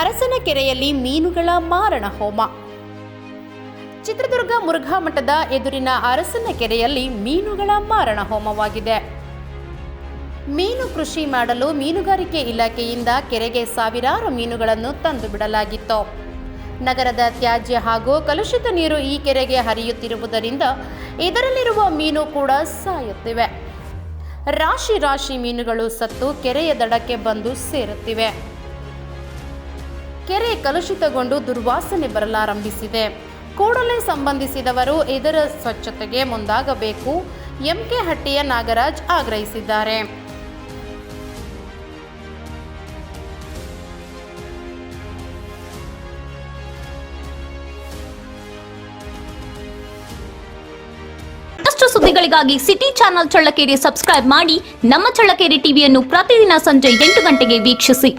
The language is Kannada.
ಅರಸನಕೆರೆಯಲ್ಲಿ ಮೀನುಗಳ ಮಾರಣ ಹೋಮ. ಚಿತ್ರದುರ್ಗ ಮುರುಘಾ ಮಠದ ಎದುರಿನ ಅರಸನಕೆರೆಯಲ್ಲಿ ಮೀನುಗಳ ಮಾರಣ ಹೋಮವಾಗಿದೆ. ಮೀನು ಕೃಷಿ ಮಾಡಲು ಮೀನುಗಾರಿಕೆ ಇಲಾಖೆಯಿಂದ ಕೆರೆಗೆ ಸಾವಿರಾರು ಮೀನುಗಳನ್ನು ತಂದು ಬಿಡಲಾಗಿತ್ತು. ನಗರದ ತ್ಯಾಜ್ಯ ಹಾಗೂ ಕಲುಷಿತ ನೀರು ಈ ಕೆರೆಗೆ ಹರಿಯುತ್ತಿರುವುದರಿಂದ ಇದರಲ್ಲಿರುವ ಮೀನು ಕೂಡ ಸಾಯುತ್ತಿವೆ. ರಾಶಿ ರಾಶಿ ಮೀನುಗಳು ಸತ್ತು ಕೆರೆಯ ದಡಕ್ಕೆ ಬಂದು ಸೇರುತ್ತಿವೆ. ಕೆರೆ ಕಲುಷಿತಗೊಂಡು ದುರ್ವಾಸನೆ ಬರಲಾರಂಭಿಸಿದೆ. ಕೂಡಲೇ ಸಂಬಂಧಿಸಿದವರು ಇದರ ಸ್ವಚ್ಛತೆಗೆ ಮುಂದಾಗಬೇಕು. ಎಂಕೆ ಹಟ್ಟಿಯ ನಾಗರಾಜ್ ಆಗ್ರಹಿಸಿದ್ದಾರೆ. ಮತ್ತಷ್ಟು ಸುದ್ದಿಗಳಿಗಾಗಿ ಸಿಟಿ ಚಾನೆಲ್ ಚಳ್ಳಕೆರೆ ಸಬ್ಸ್ಕ್ರೈಬ್ ಮಾಡಿ. ನಮ್ಮ ಚಳ್ಳಕೆರೆ ಟಿವಿಯನ್ನು ಪ್ರತಿದಿನ ಸಂಜೆ 8 ಗಂಟೆಗೆ ವೀಕ್ಷಿಸಿ.